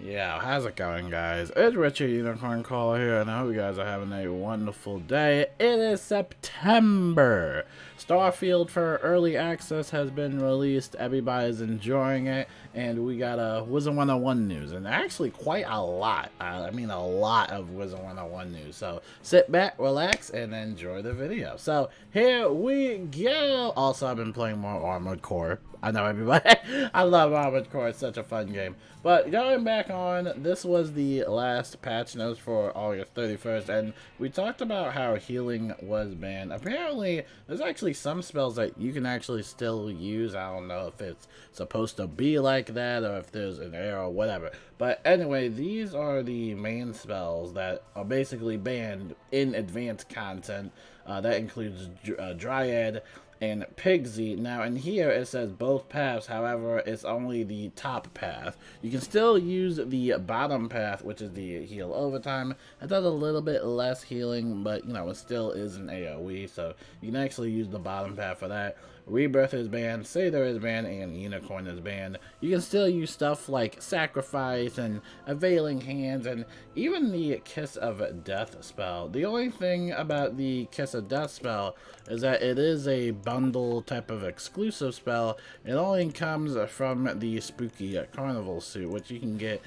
Yeah, how's it going, guys? It's Richard Unicorn Caller here, and I hope you guys are having a wonderful day. It is September. Starfield for early access has been released. Everybody's enjoying it, and we got a Wizard101 news, and actually quite a lot. I mean, a lot of Wizard101 news. So sit back, relax, and enjoy the video. So here we go. Also, I've been playing more Armored Core. I know everybody. I love Armored Core. It's such a fun game. But going back on, this was the last patch notes for August 31st, and we talked about how healing was banned. Apparently, there's actually some spells that you can actually still use. I don't know if it's supposed to be like that or if there's an error or whatever. But anyway, these are the main spells that are basically banned in advanced content. That includes Dryad and Pigsy. Now in here it says both paths, however it's only the top path. You can still use the bottom path, which is the heal overtime. It does a little bit less healing, but you know, it still is an AoE, so you can actually use the bottom path for that. Rebirth is banned, Sather is banned, and Unicorn is banned. You can still use stuff like Sacrifice and Availing Hands and even the Kiss of Death spell. The only thing about the Kiss of Death spell is that it is a bundle type of exclusive spell. It only comes from the Spooky Carnival suit, which you can get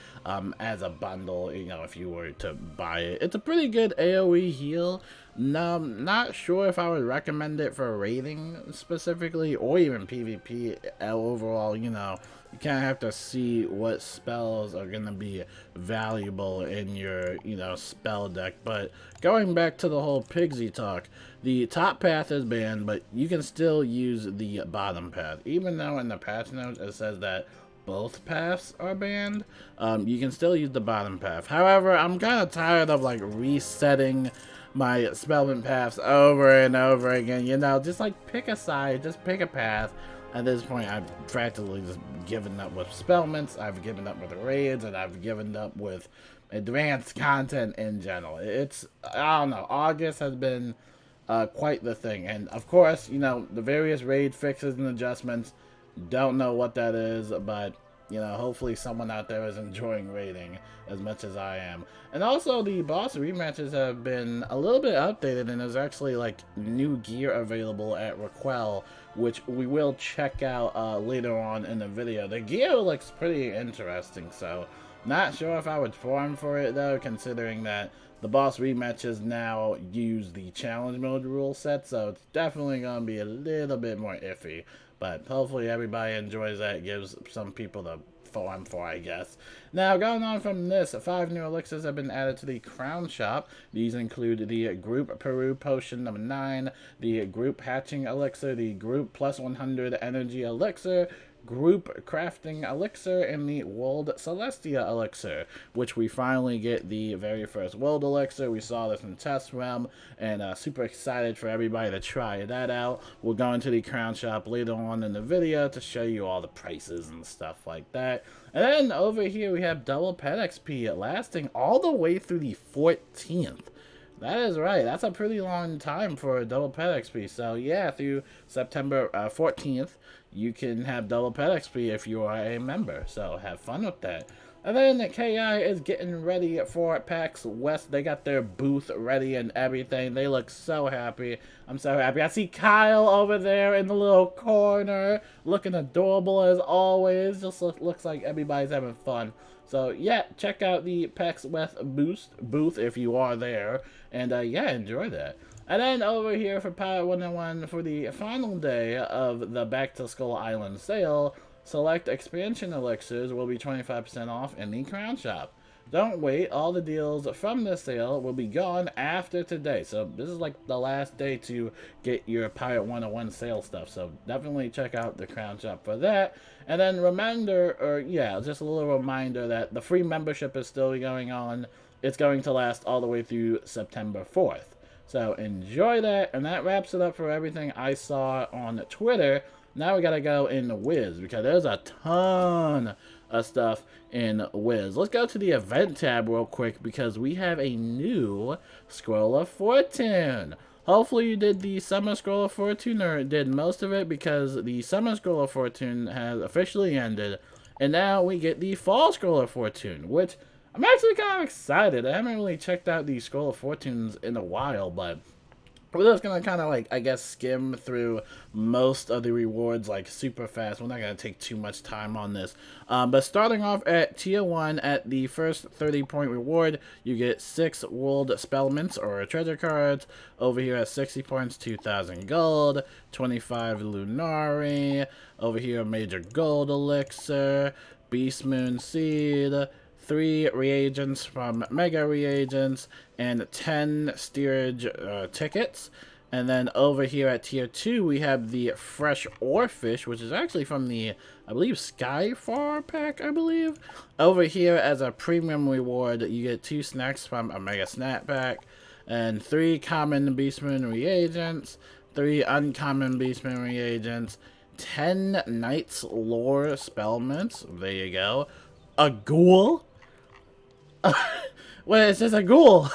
as a bundle, you know, if you were to buy it. It's a pretty good AoE heal. No, not sure if I would recommend it for raiding specifically or even PvP overall. You know, you kind of have to see what spells are going to be valuable in your, you know, spell deck. But going back to the whole Pigsy talk, the top path is banned, but you can still use the bottom path. Even though in the patch notes it says that both paths are banned, you can still use the bottom path. However, I'm kind of tired of like resetting my spellman paths over and over again. You know, just like pick a side, just pick a path. At this point, I've practically just given up with spellments, I've given up with raids, and I've given up with advanced content in general. It's, I don't know, August has been quite the thing. And of course, you know, the various raid fixes and adjustments, don't know what that is, but you know, hopefully someone out there is enjoying raiding as much as I am. And also, the boss rematches have been a little bit updated, and there's actually like new gear available at Raquel, which we will check out later on in the video. The gear looks pretty interesting, so not sure if I would farm for it though, considering that the boss rematches now use the challenge mode rule set, so it's definitely going to be a little bit more iffy. But hopefully everybody enjoys that, gives some people the farm for, I guess. Now, going on from this, 5 new elixirs have been added to the Crown Shop. These include the Group Peru Potion number 9, the Group Hatching Elixir, the Group Plus 100 Energy Elixir, Group Crafting Elixir, and the World Celestia Elixir, which we finally get the very first World Elixir. We saw this in Test Realm, and super excited for everybody to try that out. We'll go into the Crown Shop later on in the video to show you all the prices and stuff like that. And then over here we have double pet XP lasting all the way through the 14th. That is right. That's a pretty long time for a double pet XP. So yeah, through September 14th, you can have double pet XP if you are a member. So have fun with that. And then the KI is getting ready for PAX West. They got their booth ready and everything. They look so happy. I'm so happy. I see Kyle over there in the little corner, looking adorable as always. Just looks like everybody's having fun. So yeah, check out the PAX West booth if you are there. And yeah, enjoy that. And then over here for Pirate101, for the final day of the Back to Skull Island sale, select expansion elixirs will be 25% off in the Crown Shop. Don't wait, all the deals from this sale will be gone after today. So this is like the last day to get your Pirate101 sale stuff. So definitely check out the Crown Shop for that. And then just a little reminder that the free membership is still going on. It's going to last all the way through September 4th. So enjoy that, and that wraps it up for everything I saw on Twitter. Now we gotta go in Wiz, because there's a ton of stuff in Wiz. Let's go to the event tab real quick, because we have a new Scroll of Fortune. Hopefully you did the Summer Scroll of Fortune, or did most of it, because the Summer Scroll of Fortune has officially ended, And now we get the Fall Scroll of Fortune, which I'm actually kind of excited. I haven't really checked out the Scroll of Fortunes in a while, but we're just gonna kind of like, I guess, skim through most of the rewards like super fast. We're not gonna take too much time on this. But starting off at tier 1, at the first 30-point reward, you get 6 world spellments or treasure cards. Over here at 60 points, 2,000 gold, 25 lunari. Over here, major gold elixir, beast moon seed, 3 reagents from Mega Reagents, and 10 steerage tickets. And then over here at tier 2, we have the Fresh Oarfish, which is actually from the, I believe, Skyfar pack, I believe. Over here, as a premium reward, you get 2 snacks from a Mega Snack pack, and 3 common Beastmoon reagents, 3 uncommon Beastmoon reagents, 10 Knight's Lore spellments. There you go. A ghoul. Well, it's just a ghoul.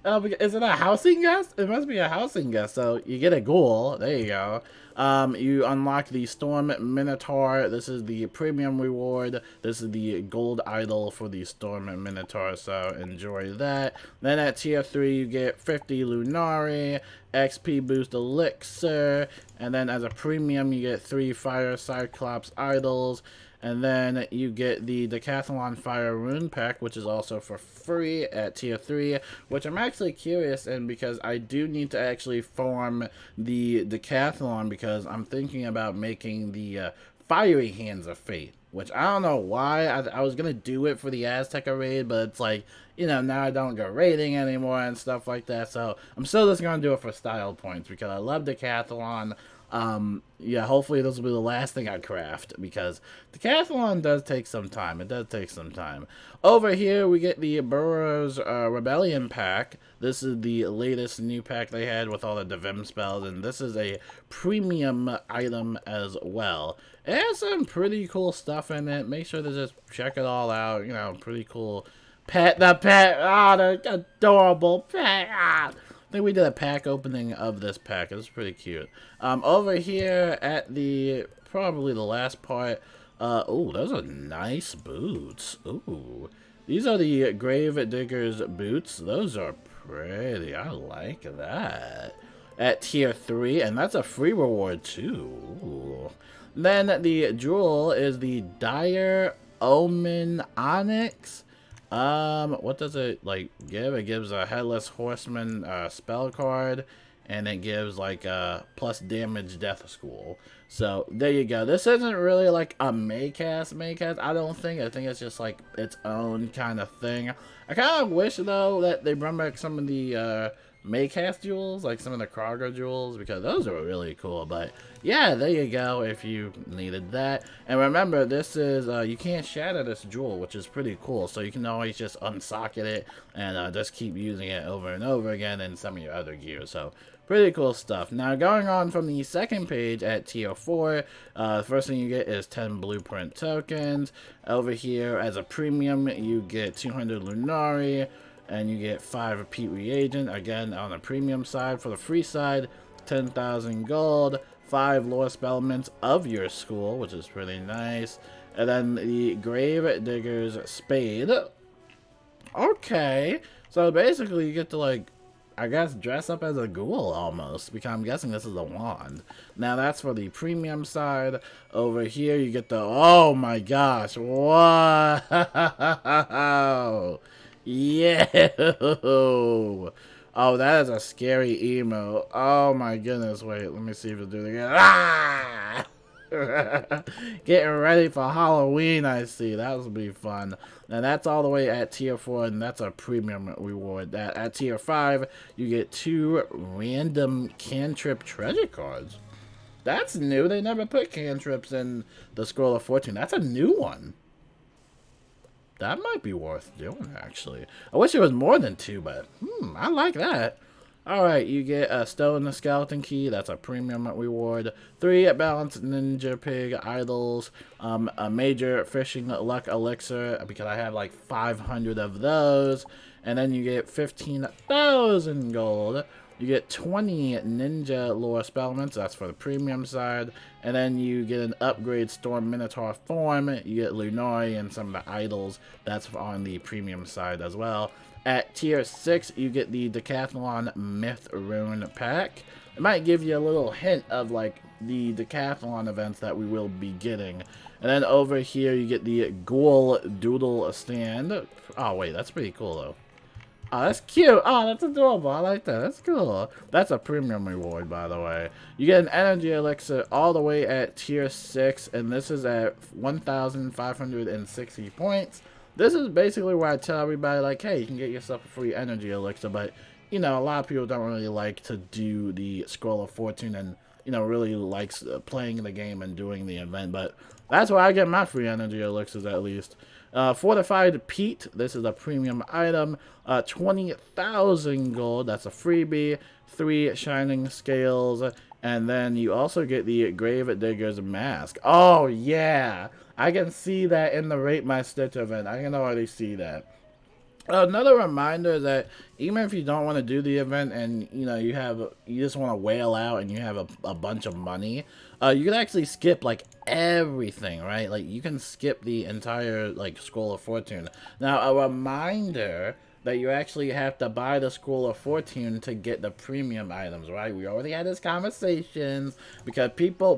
Is it a housing guest? It must be a housing guest. So you get a ghoul. There you go. You unlock the Storm Minotaur. This is the premium reward. This is the gold idol for the Storm Minotaur. So enjoy that. Then at tier 3, you get 50 Lunari, XP boost elixir, and then as a premium, you get 3 Fire Cyclops idols. And then you get the Decathlon Fire Rune Pack, which is also for free at tier 3, which I'm actually curious in because I do need to actually farm the Decathlon because I'm thinking about making the Fiery Hands of Fate, which I don't know why. I was going to do it for the Azteca raid, but it's like, you know, now I don't go raiding anymore and stuff like that. So I'm still just going to do it for style points because I love Decathlon. Yeah, hopefully this will be the last thing I craft because Decathlon does take some time. It does take some time. Over here, we get the Burrow's Rebellion pack. This is the latest new pack they had with all the Devim spells, and this is a premium item as well. It has some pretty cool stuff in it. Make sure to just check it all out. You know, pretty cool. The the adorable pet. I think we did a pack opening of this pack. It's pretty cute. Over here at the, probably the last part, oh, those are nice boots. Ooh. These are the Grave Digger's boots. Those are pretty. I like that. At tier 3, and that's a free reward too. Ooh. Then the jewel is the Dire Omen Onyx. What does it, like, give? It gives a Headless Horseman, spell card, and it gives, like, plus damage death school. So, there you go. This isn't really, like, a Maycast, I don't think. I think it's just, like, its own kind of thing. I kind of wish, though, that they bring back some of the, Maycast jewels, like some of the Kroger jewels, because those are really cool. But yeah, there you go if you needed that. And remember, this is you can't shatter this jewel, which is pretty cool, so you can always just unsocket it and just keep using it over and over again in some of your other gear. So pretty cool stuff. Now going on from the second page at tier 4, the first thing you get is 10 blueprint tokens. Over here as a premium, you get 200 Lunari, and you get 5 repeat reagent, again on the premium side. For the free side, 10,000 gold, 5 lore spellments of your school, which is pretty nice. And then the Grave Digger's Spade. Okay, so basically you get to, like, I guess dress up as a ghoul almost, because I'm guessing this is a wand. Now that's for the premium side. Over here you get the, oh my gosh, wow. Yeah. Oh, that is a scary emo. Oh my goodness. Wait, let me see if it'll do it again. Ah! Getting ready for Halloween, I see. That will be fun. Now that's all the way at tier 4, and that's a premium reward. At tier 5, you get 2 random cantrip treasure cards. That's new. They never put cantrips in the Scroll of Fortune. That's a new one. That might be worth doing, actually. I wish it was more than 2, but I like that. Alright, you get a Stone the Skeleton Key. That's a premium reward. 3 Balanced Ninja Pig Idols. A Major Fishing Luck Elixir, because I have like 500 of those. And then you get 15,000 gold. you get 20 ninja lore spellments, that's for the premium side, and then you get an upgrade storm minotaur form, you get Lunari and some of the idols, that's on the premium side as well. At tier 6, you get the Decathlon Myth Rune pack. It might give you a little hint of like the Decathlon events that we will be getting. And then over here you get the Ghoul Doodle stand. Oh wait, that's pretty cool though. Oh, that's cute. Oh, that's adorable. I like that. That's cool. That's a premium reward, by the way. You get an energy elixir all the way at tier 6, and this is at 1,560 points. This is basically where I tell everybody, like, hey, you can get yourself a free energy elixir, but, you know, a lot of people don't really like to do the Scroll of Fortune and, you know, really likes playing the game and doing the event, but that's where I get my free energy elixirs, at least. Fortified Peat, this is a premium item. 20,000 gold, that's a freebie. 3 shining scales, and then you also get the Grave Digger's mask. Oh yeah, I can see that in the Rate My Stitch event. I can already see that. Another reminder that even if you don't want to do the event and you know you just want to whale out and you have a bunch of money, you can actually skip like everything, right? Like you can skip the entire like Scroll of Fortune. Now a reminder that you actually have to buy the Scroll of Fortune to get the premium items, right? We already had this conversations because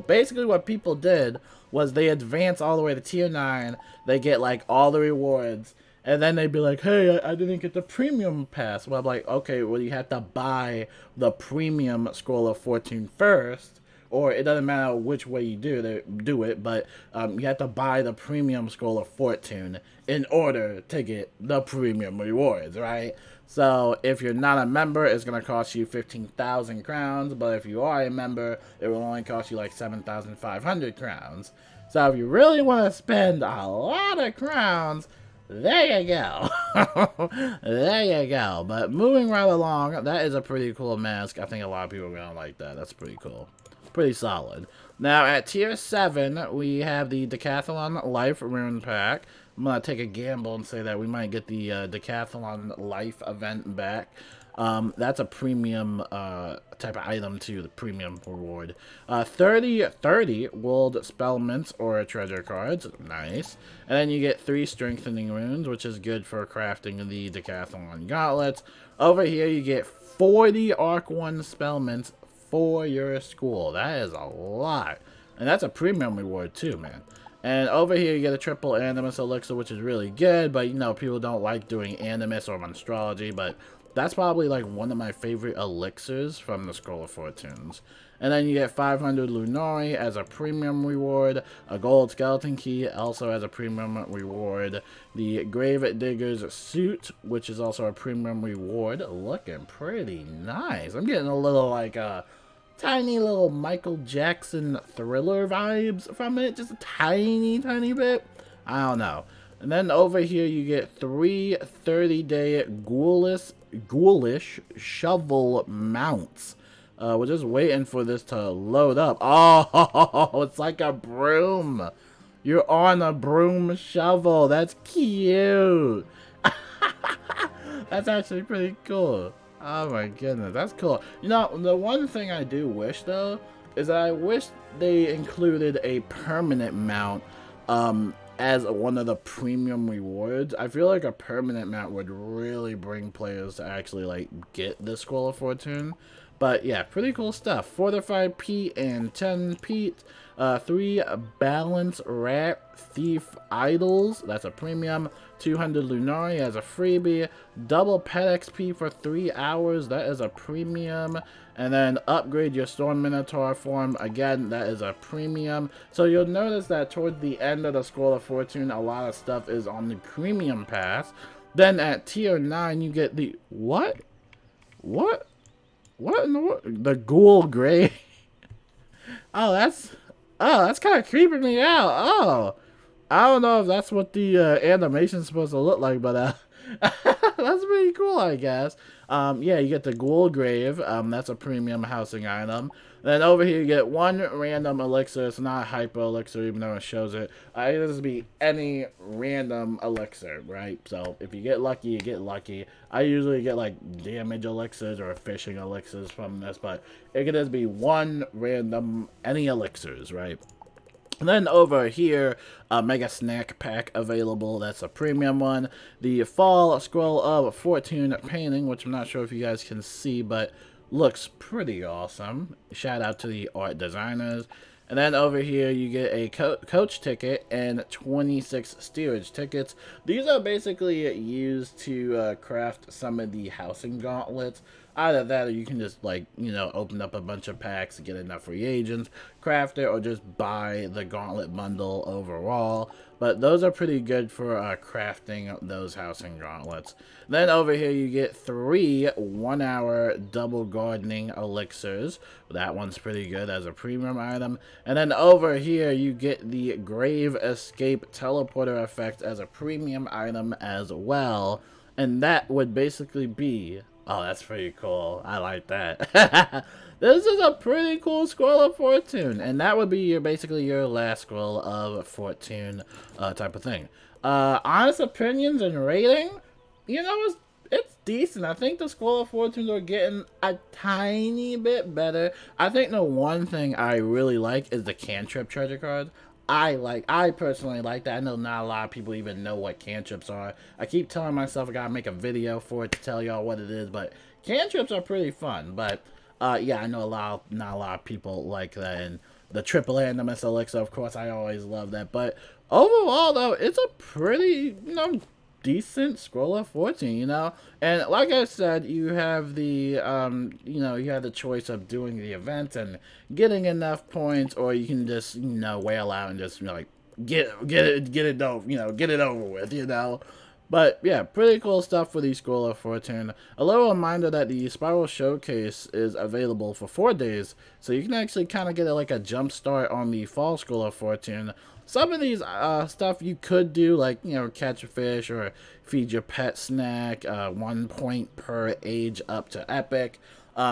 basically what people did was they advance all the way to tier 9, they get like all the rewards, and then they'd be like, hey, I didn't get the premium pass. Well, I'm like, okay, well, you have to buy the premium Scroll of Fortune first, or it doesn't matter which way you do it, but you have to buy the premium Scroll of Fortune in order to get the premium rewards, right? So if you're not a member, it's going to cost you 15,000 crowns, but if you are a member, it will only cost you like 7,500 crowns. So if you really want to spend a lot of crowns, there you go. There you go. But moving right along, that is a pretty cool mask. I think a lot of people are going to like that. That's pretty cool. Pretty solid. Now, at tier 7, we have the Decathlon Life Rune Pack. I'm going to take a gamble and say that we might get the Decathlon Life event back. That's a premium type of item too, the premium reward. 30 World Spell Mints or treasure cards. Nice. And then you get 3 Strengthening Runes, which is good for crafting the Decathlon Gauntlets. Over here, you get 40 Arc 1 Spell Mints for your school. That is a lot. And that's a premium reward too, man. And over here you get a triple Animus Elixir, which is really good, but you know, people don't like doing Animus or Monstrology, but that's probably like one of my favorite elixirs from the Scroll of Fortunes. And then you get 500 Lunari as a premium reward, a gold skeleton key also as a premium reward, the Grave Digger's suit, which is also a premium reward, looking pretty nice. I'm getting a little like tiny little Michael Jackson Thriller vibes from it, just a tiny bit. I don't know. And then over here you get 3 30-day ghoulish shovel mounts. We're just waiting for this to load up. Oh, it's like a broom. You're on a broom shovel. That's cute. That's actually pretty cool. Oh my goodness, that's cool. You know, the one thing I do wish though is that I wish they included a permanent mount as one of the premium rewards. I feel like a permanent mount would really bring players to actually like get the Scroll of Fortune. But yeah, pretty cool stuff. Fortified Peat and 10 Peat. 3 Balance Rat Thief Idols. That's a premium. 200 Lunari as a freebie. Double Pet XP for 3 hours. That is a premium. And then upgrade your Storm Minotaur form. Again, that is a premium. So you'll notice that towards the end of the Scroll of Fortune, a lot of stuff is on the premium pass. Then at tier 9, you get the... What? What? What in the world? The Ghoul Grey. Oh, that's kind of creeping me out. Oh, I don't know if that's what the animation's supposed to look like, but That's pretty cool, I guess. Yeah, you get the Ghoul Grave. That's a premium housing item. Then over here you get one random elixir. It's not a hyper elixir, even though it shows it. It can just be any random elixir, right? So if you get lucky, you get lucky. I usually get like damage elixirs or fishing elixirs from this, but it can just be one random any elixirs, right? And then over here, a Mega Snack Pack available. That's a premium one. The Fall Scroll of Fortune painting, which I'm not sure if you guys can see, but looks pretty awesome. Shout out to the art designers. And then over here, you get a coach ticket and 26 steerage tickets. These are basically used to craft some of the housing gauntlets. Either that or you can just, like, you know, open up a bunch of packs, get enough reagents, craft it, or just buy the gauntlet bundle overall. But those are pretty good for crafting those housing gauntlets. Then over here you get 3 1-hour double gardening elixirs. That one's pretty good as a premium item. And then over here you get the Grave Escape Teleporter effect as a premium item as well. And that would basically be... Oh, that's pretty cool. I like that. This is a pretty cool Scroll of Fortune. And that would be basically your last Scroll of Fortune type of thing. Honest opinions and rating, you know, it's decent. I think the Scroll of Fortunes are getting a tiny bit better. I think the one thing I really like is the cantrip treasure cards. I personally like that. I know not a lot of people even know what cantrips are. I keep telling myself I gotta make a video for it to tell y'all what it is, but cantrips are pretty fun. But yeah, I know not a lot of people like that. And the triple randomness elixir, of course, I always love that. But overall, though, it's a pretty, you know, decent Scroll of Fortune, you know. And like I said, you have the you know, you have the choice of doing the event and getting enough points, or you can just, you know, wail out and just, you know, like get it over, you know, get it over with, you know. But yeah, pretty cool stuff for the Scroll of Fortune. A little reminder that the Spiral Showcase is available for 4 days, so you can actually kind of get like a jump start on the Fall Scroll of Fortune. Some of these stuff you could do, like, you know, catch a fish or feed your pet snack, 1 point per age up to epic.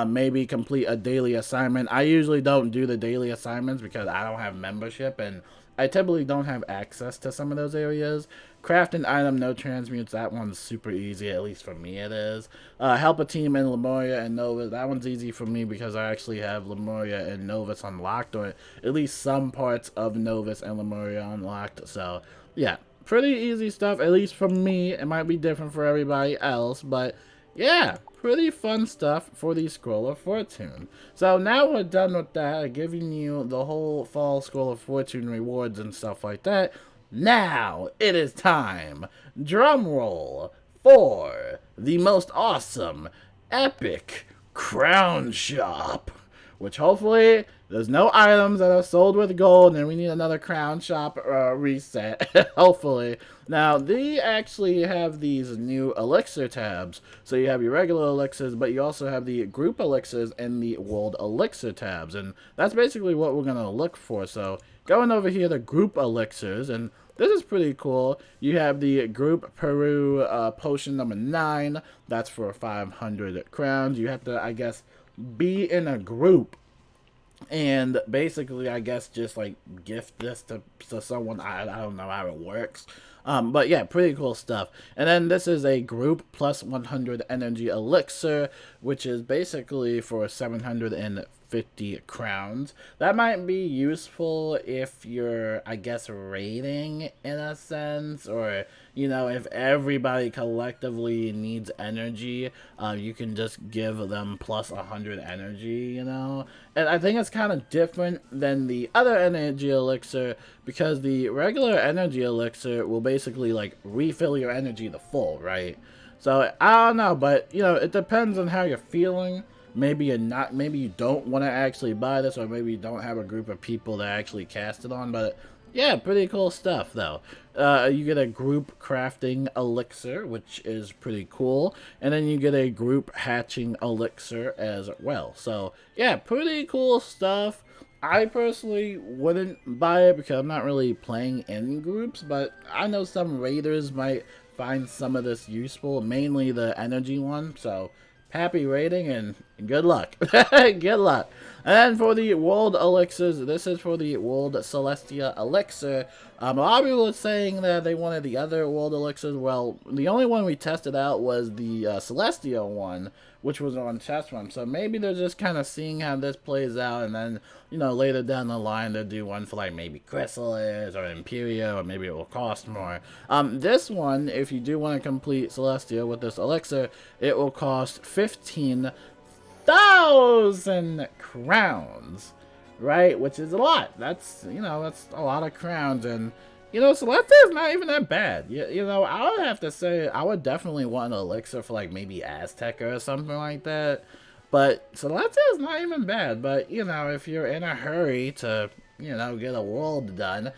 Maybe complete a daily assignment. I usually don't do the daily assignments because I don't have membership and I typically don't have access to some of those areas. Craft an item, no transmutes, that one's super easy, at least for me it is. Help a team in Lemuria and Novus, that one's easy for me because I actually have Lemuria and Novus unlocked, or at least some parts of Novus and Lemuria unlocked. So yeah, pretty easy stuff, at least for me. It might be different for everybody else, but yeah, pretty fun stuff for the Scroll of Fortune. So now we're done with that, giving you the whole Fall Scroll of Fortune rewards and stuff like that. Now it is time, drum roll, for the most awesome, epic crown shop. Which hopefully there's no items that are sold with gold and we need another crown shop reset. Hopefully. Now, they actually have these new elixir tabs. So you have your regular elixirs, but you also have the group elixirs and the world elixir tabs. And that's basically what we're going to look for. So going over here to group elixirs, and this is pretty cool. You have the group Peru potion number 9. That's for 500 crowns. You have to, I guess, be in a group and basically, I guess, just like gift this to someone. I don't know how it works. But yeah, pretty cool stuff. And then this is a group plus 100 energy elixir, which is basically for 750 crowns. That might be useful if you're, I guess, raiding in a sense, or, you know, if everybody collectively needs energy, you can just give them plus 100 energy, you know. And I think it's kind of different than the other energy elixir, because the regular energy elixir will basically like refill your energy to full, right? So I don't know, but you know, it depends on how you're feeling. Maybe you're not, maybe you don't want to actually buy this, or maybe you don't have a group of people to actually cast it on, but yeah, pretty cool stuff though. You get a group crafting elixir, which is pretty cool, and then you get a group hatching elixir as well. So yeah, pretty cool stuff. I personally wouldn't buy it because I'm not really playing in groups, but I know some raiders might find some of this useful, mainly the energy one. So happy rating and good luck. Good luck. And for the world elixirs, this is for the world Celestia elixir. A lot of people were saying that they wanted the other world elixirs. Well, the only one we tested out was the Celestia one, which was on test run. So maybe they're just kind of seeing how this plays out, and then, you know, later down the line they'll do one for like maybe Chrysalis or Imperia, or maybe it will cost more. This one, if you do want to complete Celestia with this elixir, it will cost 15,000 crowns, right? Which is a lot. That's, you know, that's a lot of crowns. And, you know, Celestia is not even that bad. You know, I would have to say I would definitely want an elixir for like maybe Aztec or something like that. But Celestia is not even bad. But, you know, if you're in a hurry to, you know, get a world done,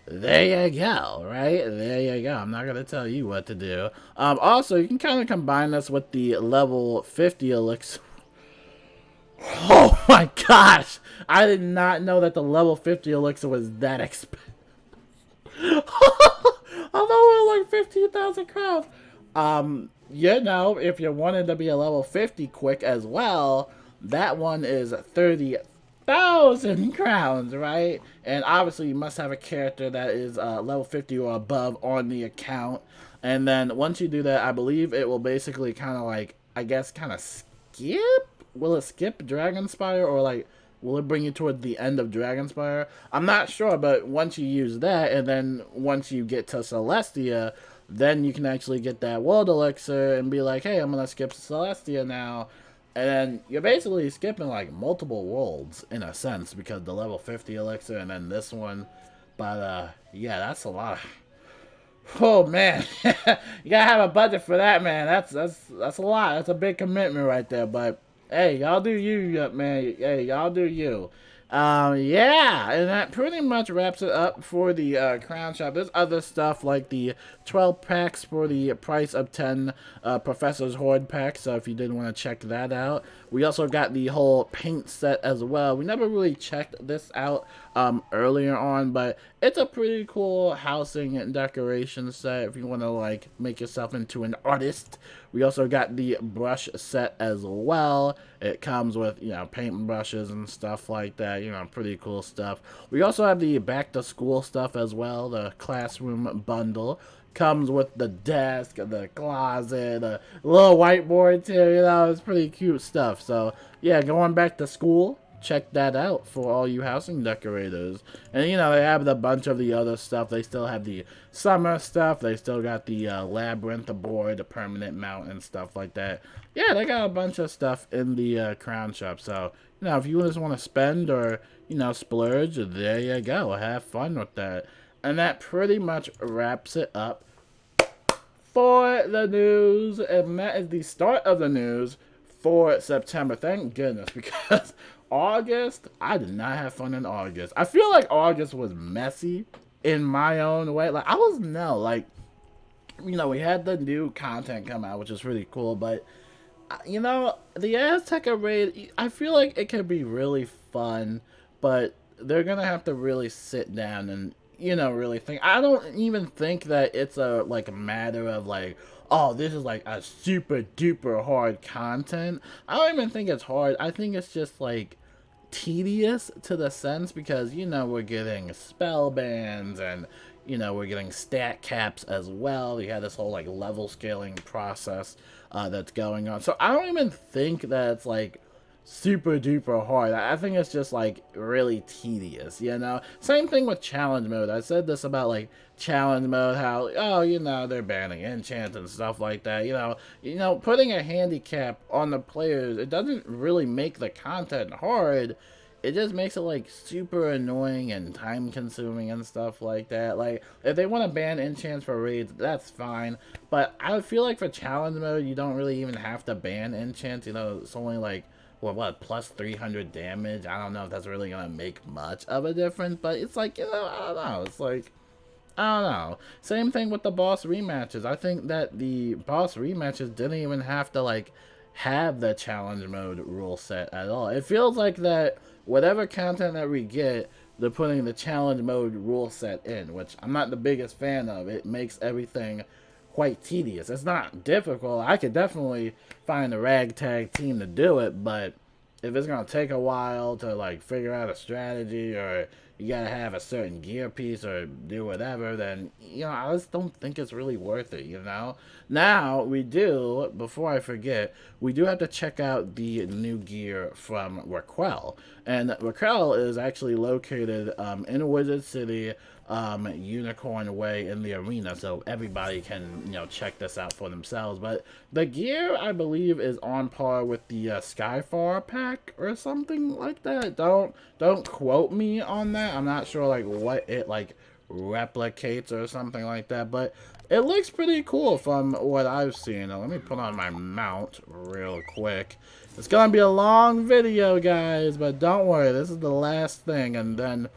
there you go, right? There you go. I'm not going to tell you what to do. Also, you can kind of combine this with the level 50 elixir. Oh my gosh! I did not know that the level 50 elixir was that expensive. I thought it was like 15,000 crowns. You know, if you wanted to be a level 50 quick as well, that one is 30,000 crowns, right? And obviously you must have a character that is level 50 or above on the account. And then once you do that, I believe it will basically kind of like, I guess, kind of skip? Will it skip Dragonspire, or like will it bring you toward the end of Dragonspire? I'm not sure, but once you use that, and then once you get to Celestia, then you can actually get that world elixir and be like, hey, I'm gonna skip Celestia now. And then you're basically skipping like multiple worlds in a sense, because the level 50 elixir and then this one. But yeah, that's a lot. Oh man, you gotta have a budget for that, man. That's a lot. That's a big commitment right there. But hey, y'all do you, man. Hey, y'all do you. Yeah, and that pretty much wraps it up for the Crown Shop. There's other stuff like the 12 packs for the price of 10 Professor's Horde packs, so if you did want to check that out. We also got the whole paint set as well. We never really checked this out earlier on, but it's a pretty cool housing and decoration set if you want to like make yourself into an artist. We also got the brush set as well. It comes with, you know, paint brushes and stuff like that, you know, pretty cool stuff. We also have the back to school stuff as well, the classroom bundle. Comes with the desk, the closet, a little whiteboard too, you know, it's pretty cute stuff. So yeah, going back to school, check that out for all you housing decorators. And you know, they have a bunch of the other stuff. They still have the summer stuff. They still got the labyrinth board, the permanent mount and stuff like that. Yeah, they got a bunch of stuff in the Crown Shop. So, you know, if you just want to spend or, you know, splurge, there you go. Have fun with that. And that pretty much wraps it up for the news. And that is the start of the news for September. Thank goodness, because August, I did not have fun in August. I feel like August was messy in my own way. Like, like, you know, we had the new content come out, which is really cool, but, you know, the Aztec raid, I feel like it could be really fun, but they're gonna have to really sit down and, you know, really think. I don't even think that it's a matter of like, oh, this is like a super duper hard content. I don't even think it's hard. I think it's just like tedious to the sense, because, you know, we're getting spell bands and, you know, we're getting stat caps as well. We had this whole like level scaling process that's going on. So I don't even think that it's like super duper hard. I think it's just like really tedious, you know. Same thing with challenge mode. I said this about like challenge mode, how, oh, you know, they're banning enchants and stuff like that. You know, putting a handicap on the players, it doesn't really make the content hard. It just makes it like super annoying and time consuming and stuff like that. Like, if they want to ban enchants for raids, that's fine, but I feel like for challenge mode you don't really even have to ban enchants. You know, it's only like, well, what, plus 300 damage? I don't know if that's really gonna make much of a difference, but it's like, you know, I don't know. It's like, I don't know. Same thing with the boss rematches. I think that the boss rematches didn't even have to like have the challenge mode rule set at all. It feels like that whatever content that we get, they're putting the challenge mode rule set in, which I'm not the biggest fan of. It makes everything quite tedious. It's not difficult. I could definitely find a ragtag team to do it, but if it's gonna take a while to like figure out a strategy, or you gotta have a certain gear piece or do whatever, then I just don't think it's really worth it. Now we do, before I forget, we do have to check out the new gear from Raquel, and Raquel is actually located in Wizard City, Unicorn Way, in the arena, so everybody can check this out for themselves. But the gear, I believe, is on par with the Skyfar pack or something like that. Don't quote me on that. I'm not sure like what it like replicates or something like that, but it looks pretty cool from what I've seen. Now, let me put on my mount real quick. It's gonna be a long video, guys, but don't worry, this is the last thing, and then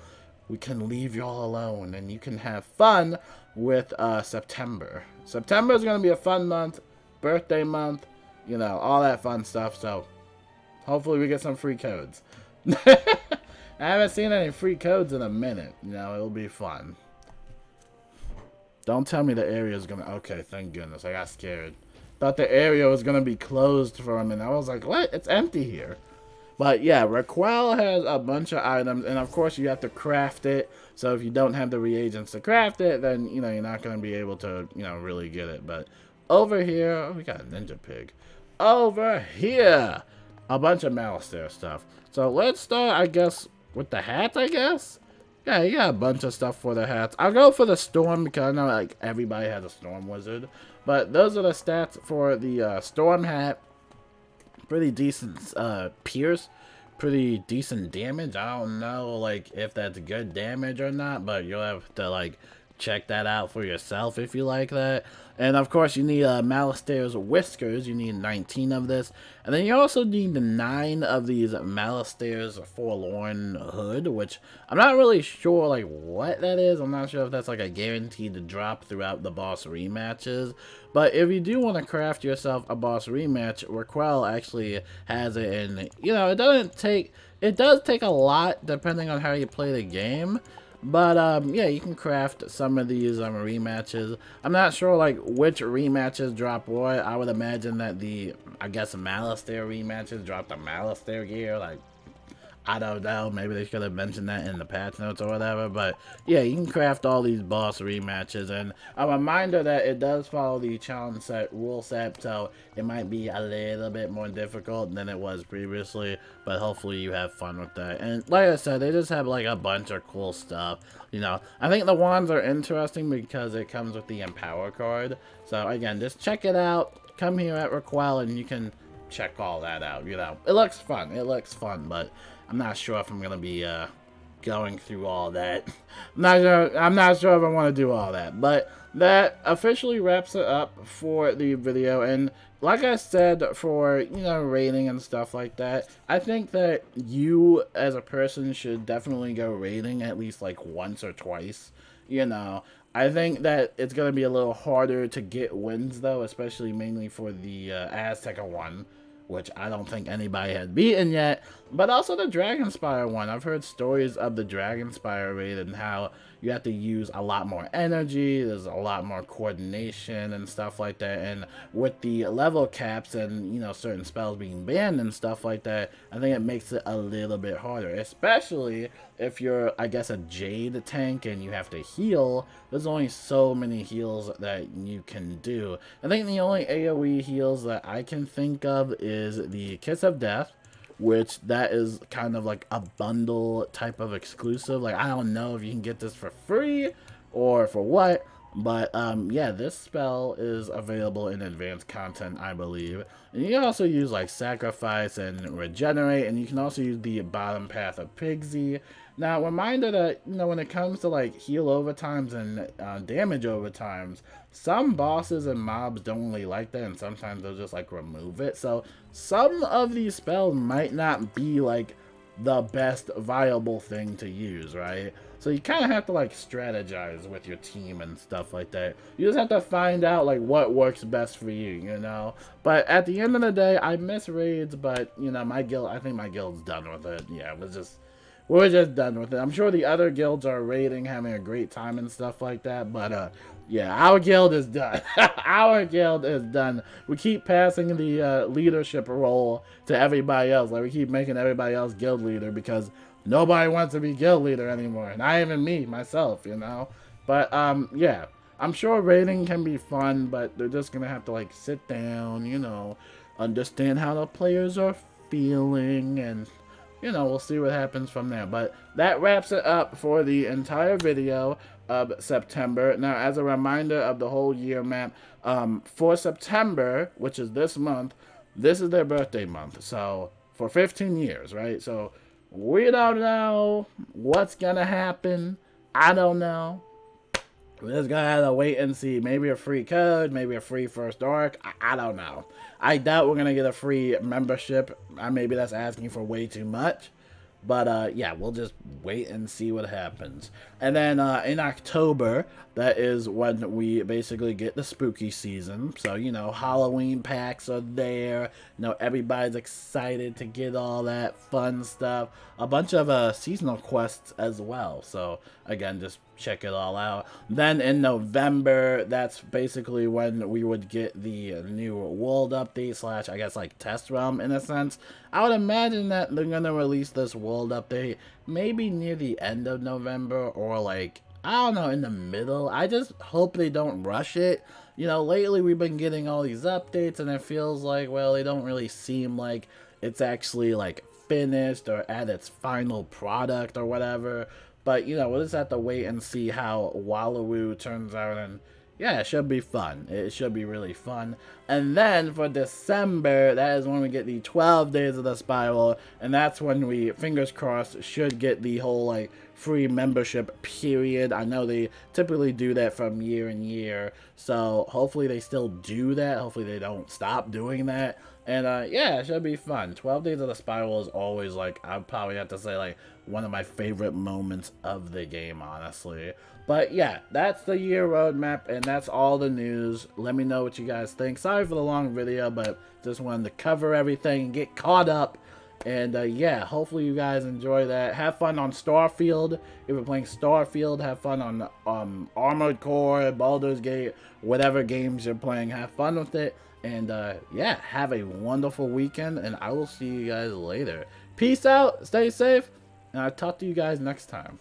we can leave y'all alone, and you can have fun with September. September is going to be a fun month, birthday month, all that fun stuff, so hopefully we get some free codes. I haven't seen any free codes in a minute. It'll be fun. Don't tell me the area is going to... Okay, thank goodness. I got scared. Thought the area was going to be closed for a minute. I was like, what? It's empty here. But yeah, Raquel has a bunch of items, and of course you have to craft it. So if you don't have the reagents to craft it, then you're not going to be able to really get it. But over here, oh, we got a ninja pig. Over here, a bunch of Malistaire stuff. So let's start, I guess, with the hats. I guess. Yeah, you got a bunch of stuff for the hats. I'll go for the storm because I know like everybody has a storm wizard. But those are the stats for the storm hat. Pretty decent pierce, pretty decent damage. I don't know like if that's good damage or not, but you'll have to like check that out for yourself if you like that. And of course you need Malistaire's whiskers. You need 19 of this, and then you also need 9 of these Malistaire's forlorn hood, which I'm not really sure like what that is. I'm not sure if that's like a guaranteed to drop throughout the boss rematches. But if you do want to craft yourself a boss rematch, Raquel actually has it, and it does take a lot depending on how you play the game. But yeah, you can craft some of these rematches. I'm not sure like which rematches drop what. I would imagine that I guess Malistaire rematches drop the Malistaire gear. Like, I don't know, maybe they should have mentioned that in the patch notes or whatever, but yeah, you can craft all these boss rematches, and a reminder that it does follow the challenge set rule set, so it might be a little bit more difficult than it was previously, but hopefully you have fun with that. And like I said, they just have like a bunch of cool stuff. I think the wands are interesting because it comes with the Empower card, so again, just check it out, come here at Raquel, and you can check all that out. It looks fun, but I'm not sure if I'm gonna be going through all that. I'm not sure if I want to do all that, but that officially wraps it up for the video. And like I said, for raiding and stuff like that, I think that you as a person should definitely go raiding at least like once or twice. I think that it's gonna be a little harder to get wins though, especially mainly for the Azteca one, which I don't think anybody had beaten yet, but also the Dragonspire one. I've heard stories of the Dragonspire raid and how you have to use a lot more energy, there's a lot more coordination and stuff like that, and with the level caps and certain spells being banned and stuff like that, I think it makes it a little bit harder, especially if you're, I guess, a Jade tank and you have to heal. There's only so many heals that you can do. I think the only AoE heals that I can think of is the Kiss of Death, which that is kind of like a bundle type of exclusive. Like, I don't know if you can get this for free or for what, but yeah, this spell is available in advanced content, I believe. And you can also use like Sacrifice and Regenerate, and you can also use the Bottom Path of Pigsy. Now, reminder that, when it comes to like heal overtimes and damage overtimes, some bosses and mobs don't really like that, and sometimes they'll just like remove it. So some of these spells might not be like the best viable thing to use, right? So you kind of have to like strategize with your team and stuff like that. You just have to find out like what works best for you, But at the end of the day, I miss raids, but my guild, I think my guild's done with it. Yeah, we're just done with it. I'm sure the other guilds are raiding, having a great time and stuff like that, but yeah, our guild is done. Our guild is done. We keep passing the leadership role to everybody else. Like, we keep making everybody else guild leader because nobody wants to be guild leader anymore. Not even me, myself, you know? But, yeah. I'm sure raiding can be fun, but they're just gonna have to, like, sit down, you know, understand how the players are feeling, and you know, we'll see what happens from there. But that wraps it up for the entire video of September. Now, as a reminder of the whole year map, for September, which is this month, this is their birthday month. So, for 15 years, right? So, we don't know what's gonna happen. I don't know. We're just gonna have to wait and see. Maybe a free code, maybe a free first arc. I don't know. I doubt we're gonna get a free membership. Maybe that's asking for way too much. But yeah, we'll just wait and see what happens. And then in October, that is when we basically get the spooky season. So, you know, Halloween packs are there. You know, everybody's excited to get all that fun stuff. A bunch of seasonal quests as well. So, again, just check it all out. Then in November, that's basically when we would get the new world update slash, I guess, like test realm in a sense. I would imagine that they're gonna release this world update maybe near the end of November, or like, I don't know, in the middle. I just hope they don't rush it. You know, lately we've been getting all these updates and it feels like, well, they don't really seem like it's actually like finished or at its final product or whatever. But, you know, we'll just have to wait and see how Wallaroo turns out, and yeah, it should be fun. It should be really fun. And then for December, that is when we get the 12 days of the spiral, and that's when we, fingers crossed, should get the whole, like, free membership period. I know they typically do that from year and year, so hopefully they still do that. Hopefully they don't stop doing that. And yeah, it should be fun. 12 Days of the Spiral is always, like, I'd probably have to say, like, one of my favorite moments of the game, honestly. But yeah, that's the year roadmap, and that's all the news. Let me know what you guys think. Sorry for the long video, but just wanted to cover everything and get caught up. And yeah, hopefully you guys enjoy that. Have fun on Starfield. If you're playing Starfield, have fun on Armored Core, Baldur's Gate, whatever games you're playing. Have fun with it. And yeah, have a wonderful weekend, and I will see you guys later. Peace out, stay safe, and I'll talk to you guys next time.